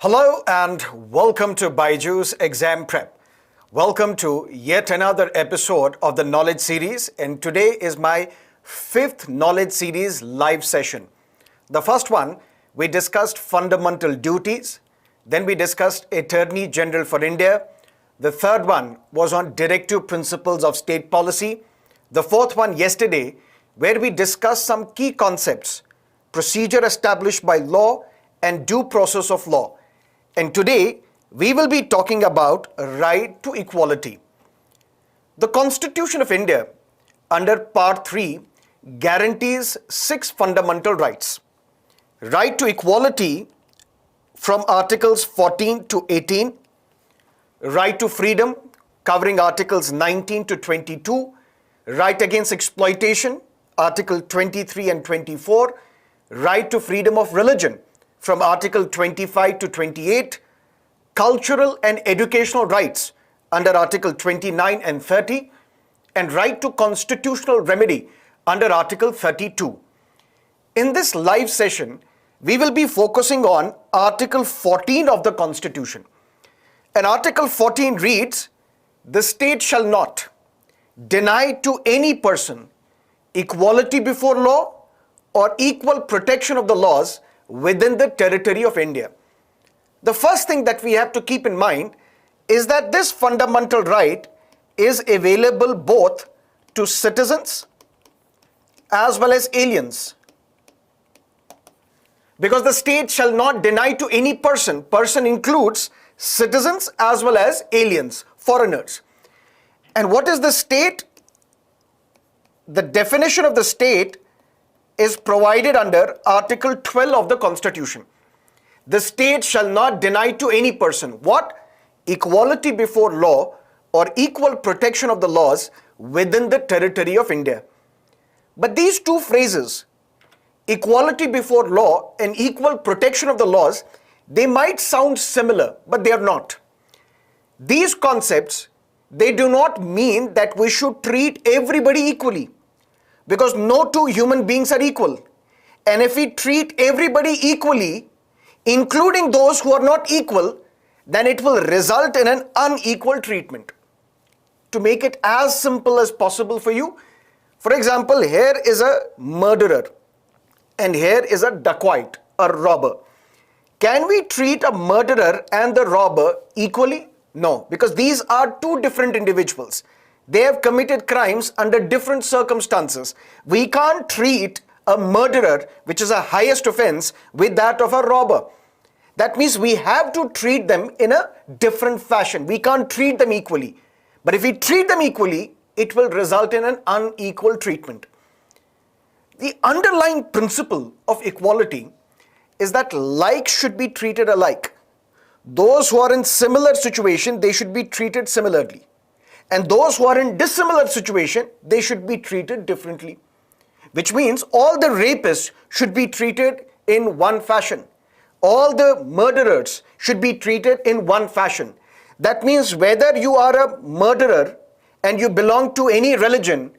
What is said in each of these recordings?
Hello and welcome to BYJU'S Exam Prep. Welcome to yet another episode of the Knowledge Series, and today is my 5th Knowledge Series live session. The first one, we discussed fundamental duties, then we discussed Attorney General for India. The third one was on directive principles of state policy. The fourth one yesterday, where we discussed some key concepts, procedure established by law and due process of law. And today, we will be talking about right to equality. The Constitution of India, under Part 3, guarantees 6 fundamental rights. Right to equality from Articles 14 to 18, right to freedom covering Articles 19 to 22, right against exploitation, Article 23 and 24, right to freedom of religion, from Article 25 to 28, cultural and educational rights under Article 29 and 30, and right to constitutional remedy under Article 32. In this live session, we will be focusing on Article 14 of the Constitution. And Article 14 reads, "The state shall not deny to any person equality before law or equal protection of the laws within the territory of India." The first thing that we have to keep in mind is that this fundamental right is available both to citizens as well as aliens. Because the state shall not deny to any person. Person includes citizens as well as aliens, foreigners. And what is the state? The definition of the state is provided under Article 12 of the Constitution. The state shall not deny to any person what? Equality before law or equal protection of the laws within the territory of India. But these two phrases, equality before law and equal protection of the laws, they might sound similar, but they are not. These concepts, they do not mean that we should treat everybody equally, because no two human beings are equal. And if we treat everybody equally, including those who are not equal, then it will result in an unequal treatment. To make it as simple as possible for you, for example, here is a murderer and here is a dacoit, a robber. Can we treat a murderer and the robber equally? No, because these are two different individuals. They have committed crimes under different circumstances. We can't treat a murderer, which is a highest offense, with that of a robber. That means we have to treat them in a different fashion. We can't treat them equally. But if we treat them equally, it will result in an unequal treatment. The underlying principle of equality is that like should be treated alike. Those who are in similar situation, they should be treated similarly. And those who are in dissimilar situation, they should be treated differently. Which means all the rapists should be treated in one fashion. All the murderers should be treated in one fashion. That means whether you are a murderer and you belong to any religion,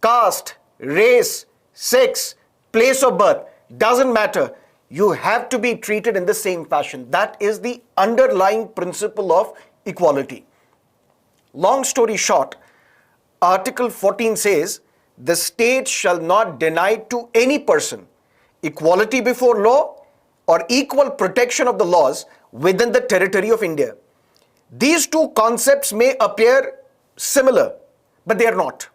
caste, race, sex, place of birth, doesn't matter. You have to be treated in the same fashion. That is the underlying principle of equality. Long story short, Article 14 says, "The state shall not deny to any person equality before law or equal protection of the laws within the territory of India." These two concepts may appear similar, but they are not.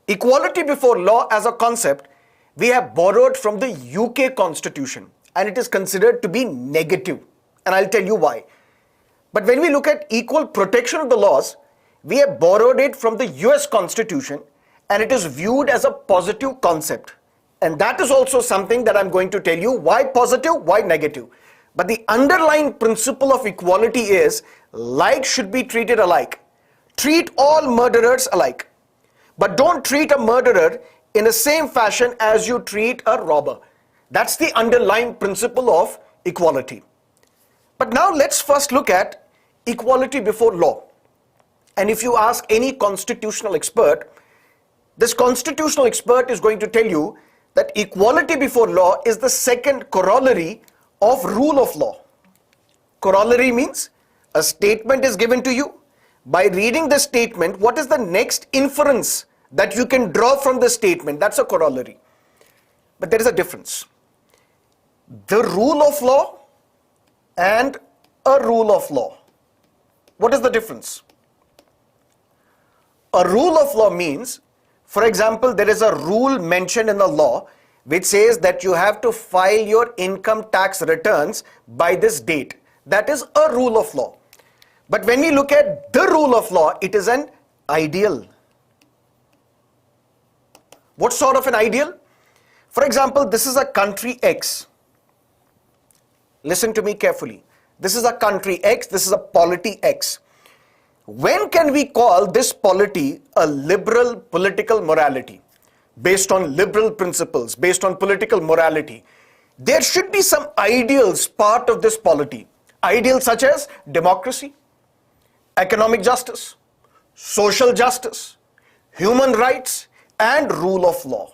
Equality before law as a concept, we have borrowed from the UK Constitution, and it is considered to be negative. And I'll tell you why. But when we look at equal protection of the laws, we have borrowed it from the US Constitution, and it is viewed as a positive concept. And that is also something that I'm going to tell you why positive, why negative. But the underlying principle of equality is like should be treated alike. Treat all murderers alike. But don't treat a murderer in the same fashion as you treat a robber. That's the underlying principle of equality. But now let's first look at equality before law. And if you ask any constitutional expert, this constitutional expert is going to tell you that equality before law is the second corollary of rule of law. corollary means a statement is given to you. By reading the statement, what is the next inference that you can draw from the statement? That's a corollary. But there is a difference. The rule of law and a rule of law. What is the difference? A rule of law means, for example, there is a rule mentioned in the law which says that you have to file your income tax returns by this date. That is a rule of law. But when we look at the rule of law, it is an ideal. What sort of an ideal? For example, this is a country X. Listen to me carefully. This is a country X, this is a polity X. When can we call this polity a liberal political morality? Based on liberal principles, based on political morality. There should be some ideals part of this polity. Ideals such as democracy, economic justice, social justice, human rights, and rule of law.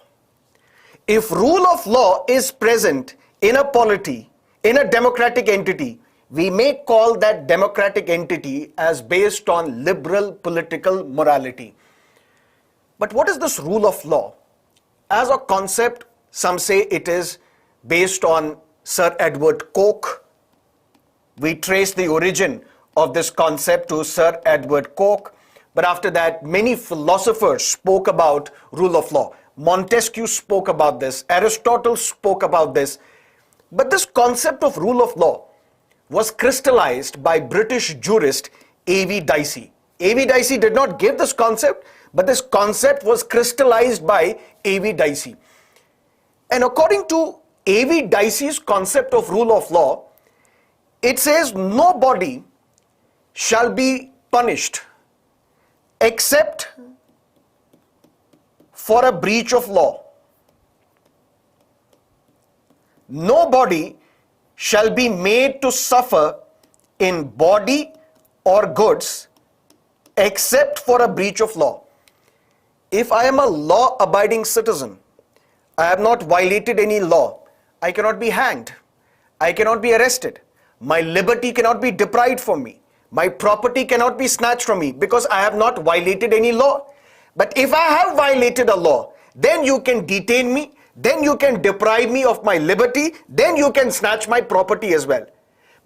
If rule of law is present in a polity, in a democratic entity, we may call that democratic entity as based on liberal political morality. But what is this rule of law? As a concept, some say it is based on Sir Edward Coke. We trace the origin of this concept to Sir Edward Coke. But after that, many philosophers spoke about rule of law. Montesquieu spoke about this. Aristotle spoke about this. But this concept of rule of law was crystallized by British jurist A.V.Dicey. A.V.Dicey did not give this concept, but this concept was crystallized by A.V.Dicey. And according to A.V.Dicey's concept of rule of law, it says nobody shall be punished except for a breach of law. Nobody shall be made to suffer in body or goods except for a breach of law. If I am a law-abiding citizen, I have not violated any law, I cannot be hanged, I cannot be arrested, my liberty cannot be deprived from me, my property cannot be snatched from me because I have not violated any law. But if I have violated a law, then you can detain me, then you can deprive me of my liberty, then you can snatch my property as well.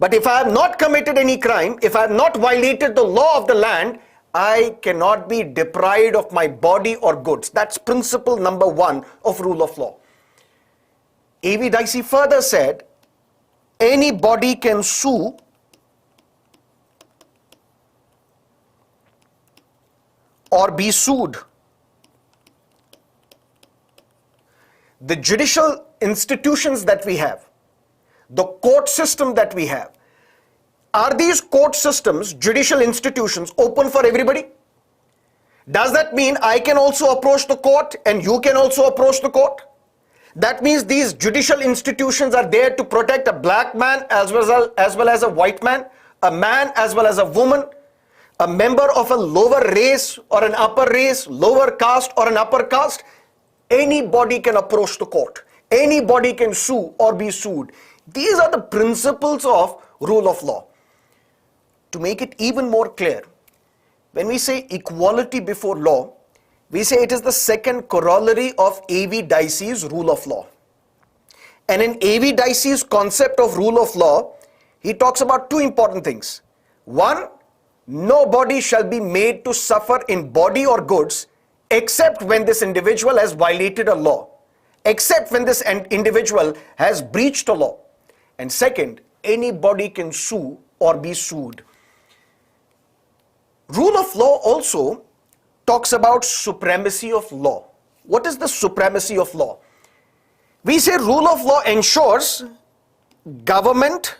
But if I have not committed any crime, if I have not violated the law of the land, I cannot be deprived of my body or goods. That's principle number 1 of rule of law. A.V.Dicey further said, anybody can sue or be sued. The judicial institutions that we have, the court system that we have, are these court systems, judicial institutions, open for everybody? Does that mean I can also approach the court and you can also approach the court? That means these judicial institutions are there to protect a black man as well as a white man, a man as well as a woman, a member of a lower race or an upper race, lower caste or an upper caste. Anybody can approach the court. Anybody can sue or be sued. These are the principles of rule of law. To make it even more clear, when we say equality before law, we say it is the second corollary of A.V.Dicey's rule of law. And in A.V.Dicey's concept of rule of law, he talks about 2 important things. 1, nobody shall be made to suffer in body or goods except when this individual has violated a law, except when this individual has breached a law. And second, anybody can sue or be sued. Rule of law also talks about supremacy of law. What is the supremacy of law? We say rule of law ensures government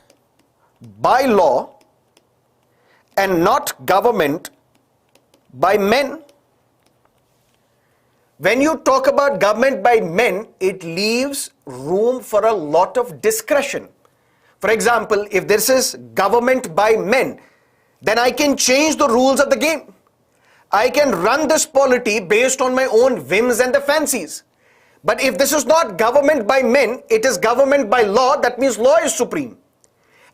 by law and not government by men. When you talk about government by men, it leaves room for a lot of discretion. For example, if this is government by men, then I can change the rules of the game. I can run this polity based on my own whims and the fancies. But if this is not government by men, it is government by law, that means law is supreme.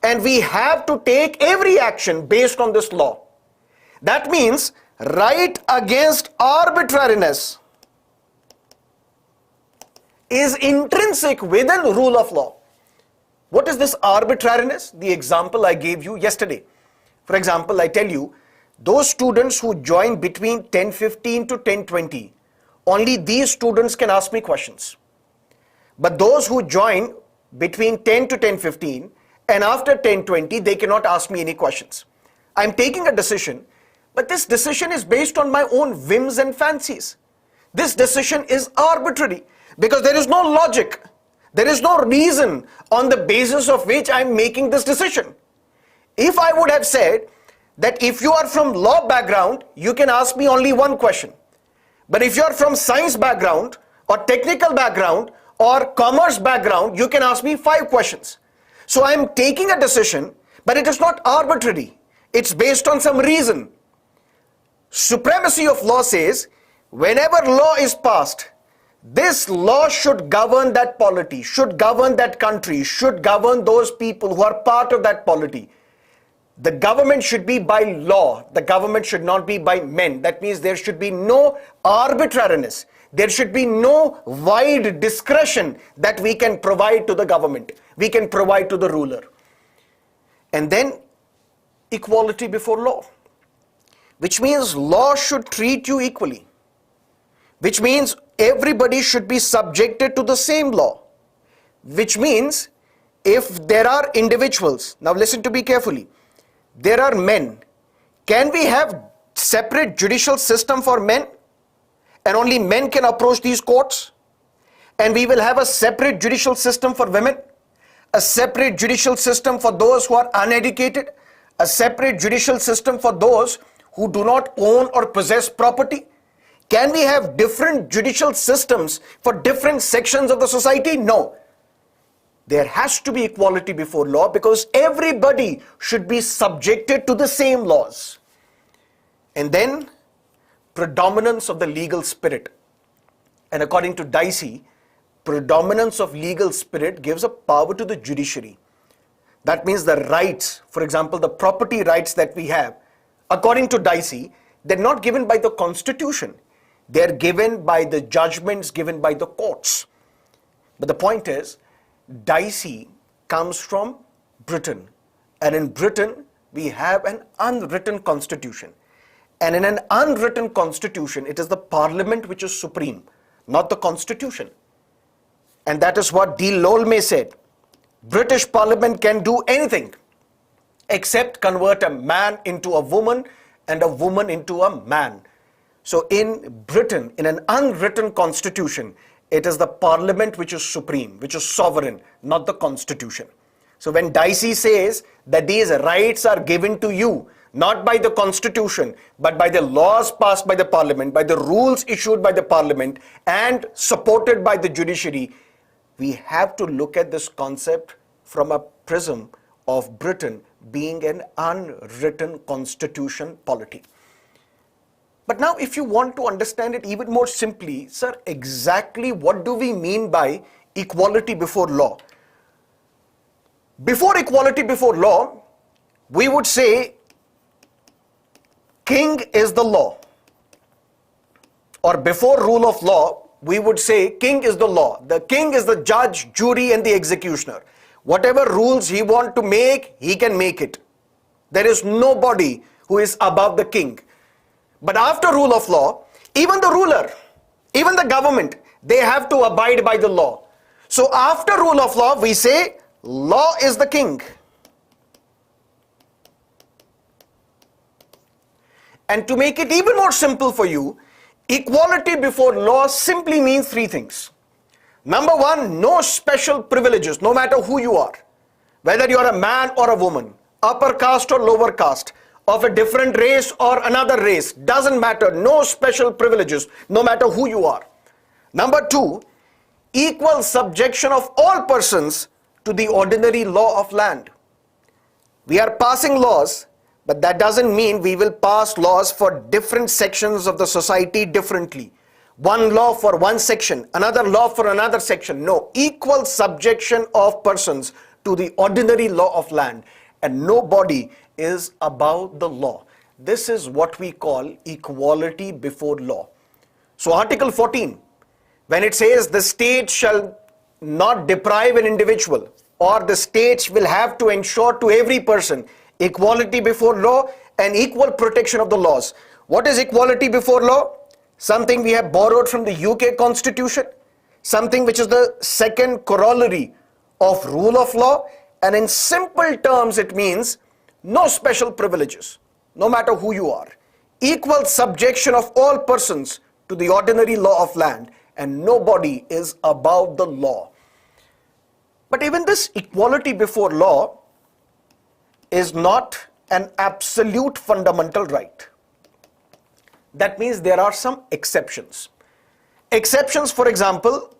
and we have to take every action based on this law. That means right against arbitrariness is intrinsic within rule of law. What is this arbitrariness? The example I gave you yesterday. For example, I tell you, those students who join between 10:15 to 10:20, only these students can ask me questions. But those who join between 10 to 10:15 and after 10:20, they cannot ask me any questions. I'm taking a decision, but this decision is based on my own whims and fancies. This decision is arbitrary because there is no logic. There is no reason on the basis of which I'm making this decision. If I would have said that if you are from law background, you can ask me only one question. But if you are from science background or technical background or commerce background, you can ask me 5 questions. So I am taking a decision, but it is not arbitrary. It's based on some reason. Supremacy of law says, whenever law is passed, this law should govern that polity, should govern that country, should govern those people who are part of that polity. The government should be by law. The government should not be by men. That means there should be no arbitrariness. There should be no wide discretion that we can provide to the government. We can provide to the ruler. And then equality before law, which means law should treat you equally, which means everybody should be subjected to the same law, which means if there are individuals, now listen to me carefully, there are men, can we have separate judicial system for men and only men can approach these courts, and we will have a separate judicial system for women, a separate judicial system for those who are uneducated, a separate judicial system for those who do not own or possess property? Can we have different judicial systems for different sections of the society? No. There has to be equality before law because everybody should be subjected to the same laws. And then predominance of the legal spirit. And according to Dicey, predominance of legal spirit gives a power to the judiciary. That means the rights, for example, the property rights that we have, according to Dicey, they're not given by the constitution. They're given by the judgments given by the courts. But the point is, Dicey comes from Britain. And in Britain, we have an unwritten constitution. And in an unwritten constitution, it is the parliament which is supreme, not the constitution. And that is what D. Lolme said. British Parliament can do anything except convert a man into a woman and a woman into a man. So in Britain, in an unwritten constitution, it is the parliament which is supreme, which is sovereign, not the constitution. So when Dicey says that these rights are given to you, not by the constitution, but by the laws passed by the parliament, by the rules issued by the parliament and supported by the judiciary, we have to look at this concept from a prism of Britain being an unwritten constitution polity. But now if you want to understand it even more simply, sir, exactly what do we mean by equality before law? Before equality before law, we would say king is the law. Or before rule of law, we would say king is the law. The king is the judge, jury and the executioner. Whatever rules he wants to make, he can make it. There is nobody who is above the king. But after rule of law, even the ruler, even the government, they have to abide by the law. So after rule of law, we say law is the king. And to make it even more simple for you, equality before law simply means 3 things. Number 1, no special privileges, no matter who you are. Whether you are a man or a woman, upper caste or lower caste, of a different race or another race, doesn't matter, no special privileges, no matter who you are. Number 2, equal subjection of all persons to the ordinary law of land. We are passing laws, but that doesn't mean we will pass laws for different sections of the society differently. One law for one section, another law for another section. No, equal subjection of persons to the ordinary law of land, and nobody is above the law. This is what we call equality before law. So Article 14, when it says the state shall not deprive an individual, or the state will have to ensure to every person equality before law and equal protection of the laws. What is equality before law? Something we have borrowed from the UK Constitution, something which is the second corollary of rule of law, and in simple terms it means no special privileges, no matter who you are. Equal subjection of all persons to the ordinary law of land, and nobody is above the law. But even this equality before law is not an absolute fundamental right. That means there are some exceptions. Exceptions, for example,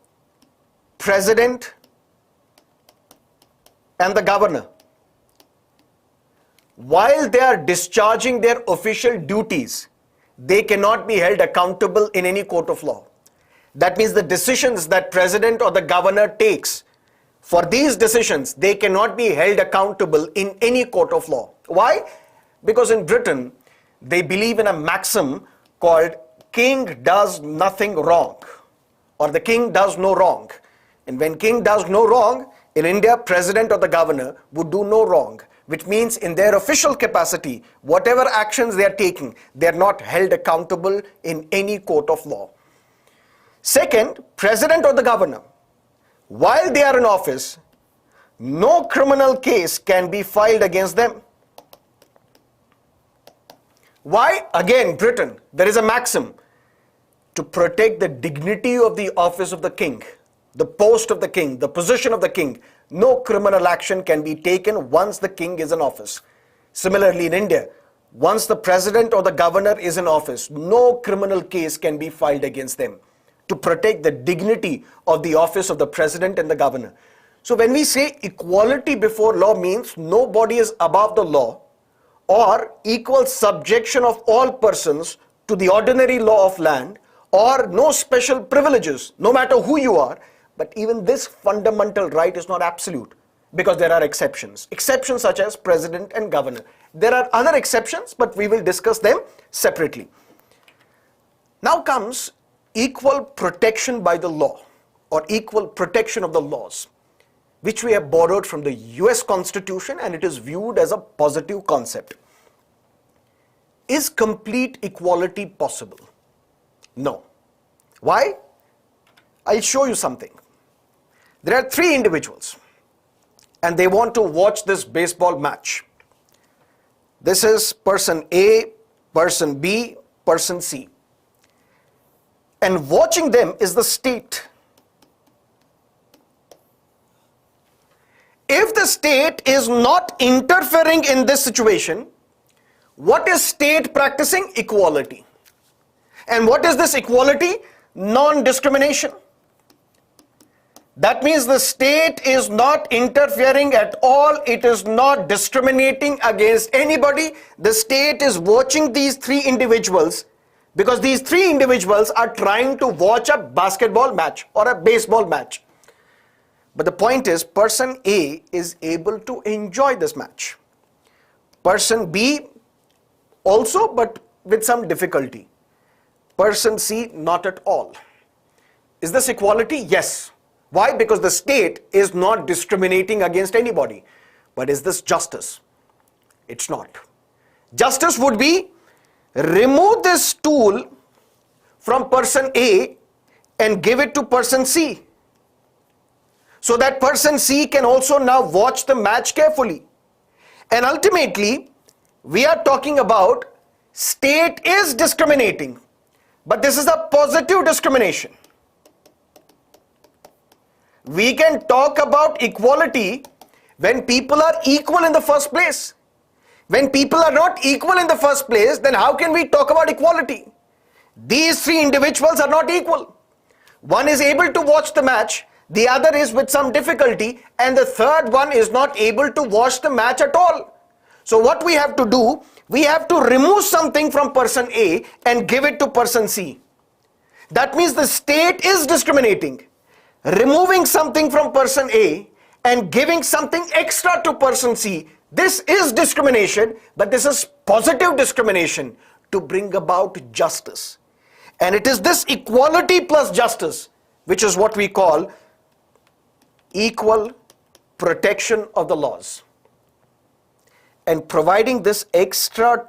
president and the governor, while they are discharging their official duties, they cannot be held accountable in any court of law. That means the decisions that president or the governor takes, for these decisions, they cannot be held accountable in any court of law. Why? Because in Britain, they believe in a maxim called king does nothing wrong, or the king does no wrong. And when king does no wrong, in India, president or the governor would do no wrong, which means in their official capacity, whatever actions they are taking, they are not held accountable in any court of law. Second, president or the governor, while they are in office, no criminal case can be filed against them. Why? Again, Britain, there is a maxim to protect the dignity of the office of the king, the post of the king, the position of the king. No criminal action can be taken once the king is in office. Similarly, in India, once the president or the governor is in office, no criminal case can be filed against them, to protect the dignity of the office of the president and the governor. So when we say equality before law means nobody is above the law, or equal subjection of all persons to the ordinary law of land, or no special privileges, no matter who you are. But even this fundamental right is not absolute, because there are exceptions. Exceptions such as president and governor. There are other exceptions, but we will discuss them separately. Now comes equal protection by the law, or equal protection of the laws, which we have borrowed from the US Constitution, and it is viewed as a positive concept. Is complete equality possible? No. Why? I'll show you something. There are three individuals, and they want to watch this baseball match. This is person A, person B, person C. And watching them is the state. If the state is not interfering in this situation, what is state practicing? Equality. And what is this equality? Non-discrimination. That means the state is not interfering at all. It is not discriminating against anybody. The state is watching these three individuals, because these three individuals are trying to watch a basketball match or a baseball match. But the point is, person A is able to enjoy this match. Person B also, but with some difficulty. Person C, not at all. Is this equality? Yes. Why? Because the state is not discriminating against anybody. But is this justice? It's not. Justice would be remove this stool from person A and give it to person C, so that person C can also now watch the match carefully. And ultimately, we are talking about state is discriminating, but this is a positive discrimination. We can talk about equality when people are equal in the first place. When people are not equal in the first place, then how can we talk about equality? These three individuals are not equal. One is able to watch the match, the other is with some difficulty, and the third one is not able to watch the match at all. So what we have to do, we have to remove something from person A and give it to person C. That means the state is discriminating, removing something from person A and giving something extra to person C, this is discrimination, but this is positive discrimination to bring about justice. And it is this equality plus justice which is what we call equal protection of the laws. And providing this extra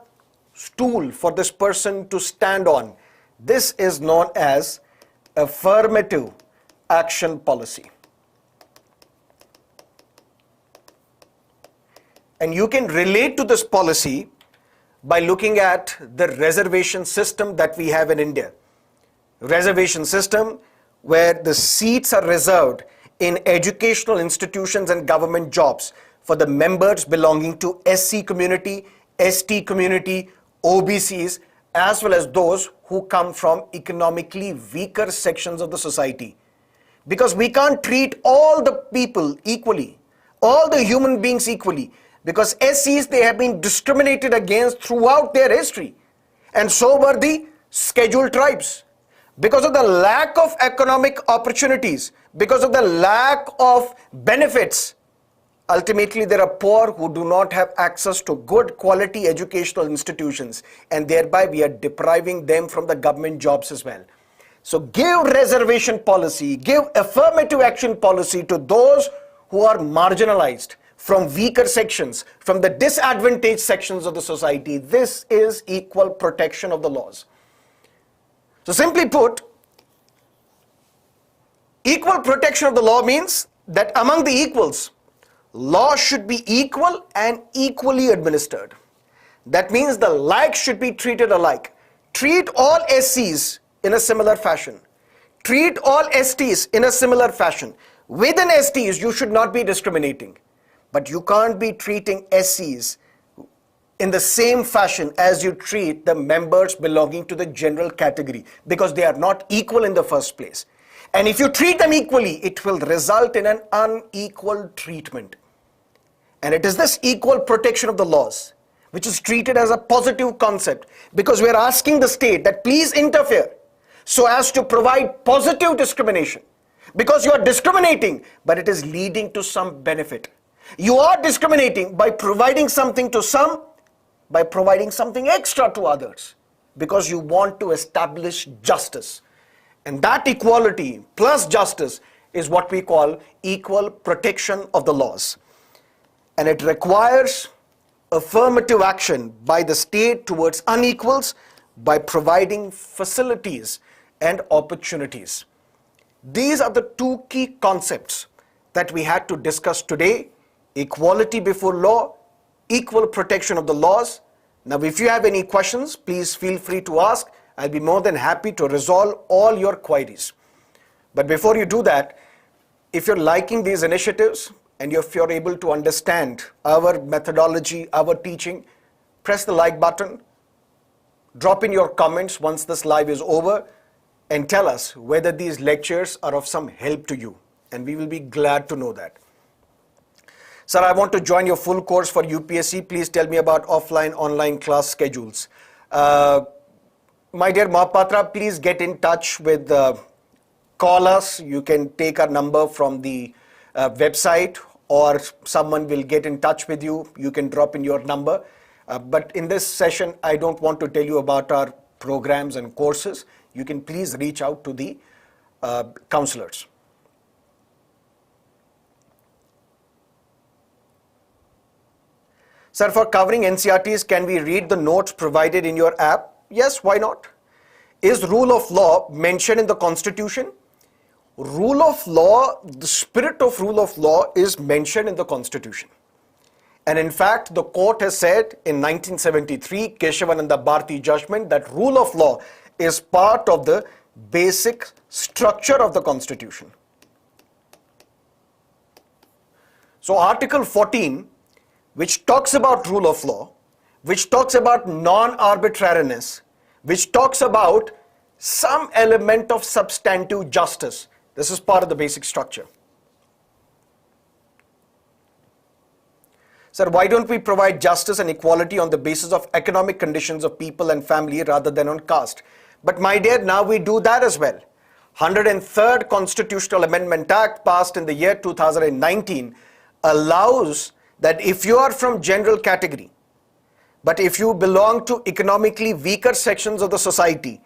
stool for this person to stand on, this is known as affirmative action policy. And you can relate to this policy by looking at the reservation system that we have in India. Reservation system where the seats are reserved in educational institutions and government jobs for the members belonging to SC community, ST community, OBCs, as well as those who come from economically weaker sections of the society. Because we can't treat all the people equally, all the human beings equally, because SCs, they have been discriminated against throughout their history. And so were the scheduled tribes. Because of the lack of economic opportunities, because of the lack of benefits, ultimately there are poor who do not have access to good quality educational institutions, and thereby we are depriving them from the government jobs as well. So give reservation policy, give affirmative action policy to those who are marginalized from weaker sections, from the disadvantaged sections of the society. This is equal protection of the laws. So simply put, equal protection of the law means that among the equals, law should be equal and equally administered. That means the like should be treated alike. Treat all SCs in a similar fashion. Treat all STs in a similar fashion. Within STs, you should not be discriminating. But you can't be treating SCs in the same fashion as you treat the members belonging to the general category, because they are not equal in the first place. And if you treat them equally, it will result in an unequal treatment. And it is this equal protection of the laws which is treated as a positive concept, because we are asking the state that please interfere so as to provide positive discrimination. Because you are discriminating, but it is leading to some benefit. You are discriminating by providing something to some, by providing something extra to others, because you want to establish justice. And that equality plus justice is what we call equal protection of the laws. And it requires affirmative action by the state towards unequals by providing facilities and opportunities. These are the two key concepts that we had to discuss today: equality before law, equal protection of the laws. Now, if you have any questions, please feel free to ask. I'll be more than happy to resolve all your queries. But before you do that, if you're liking these initiatives and if you're able to understand our methodology, our teaching, press the like button, drop in your comments once this live is over, and tell us whether these lectures are of some help to you. And we will be glad to know that. Sir, I want to join your full course for UPSC. Please tell me about offline, online class schedules. My dear Mahapatra, please get in touch with, call us. You can take our number from the website, or someone will get in touch with you. You can drop in your number. But in this session, I don't want to tell you about our programs and courses. You can please reach out to the counselors. Sir, for covering NCERTs, can we read the notes provided in your app? Yes, why not? Is rule of law mentioned in the Constitution? Rule of law, the spirit of rule of law is mentioned in the Constitution. And in fact, the court has said in 1973, Keshavananda Bharati judgment, that rule of law is part of the basic structure of the Constitution. So Article 14, which talks about rule of law, which talks about non-arbitrariness, which talks about some element of substantive justice. This is part of the basic structure. Sir, why don't we provide justice and equality on the basis of economic conditions of people and family rather than on caste? But my dear, now we do that as well. 103rd Constitutional Amendment Act passed in the year 2019 allows that if you are from general category, but if you belong to economically weaker sections of the society,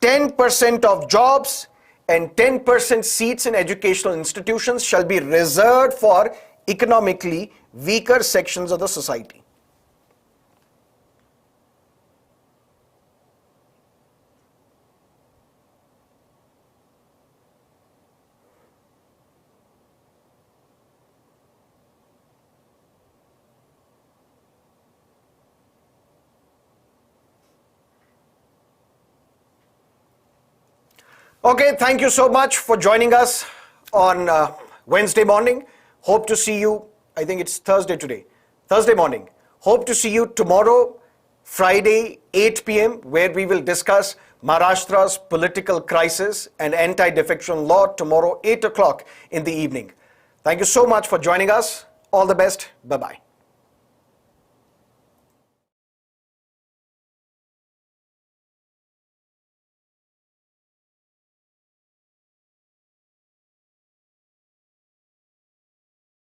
10% of jobs and 10% seats in educational institutions shall be reserved for economically weaker sections of the society. Okay, thank you so much for joining us on Wednesday morning. Hope to see you, I think it's Thursday today, Thursday morning. Hope to see you tomorrow, Friday, 8 p.m., where we will discuss Maharashtra's political crisis and anti-defection law tomorrow, 8 o'clock in the evening. Thank you so much for joining us. All the best. Bye-bye.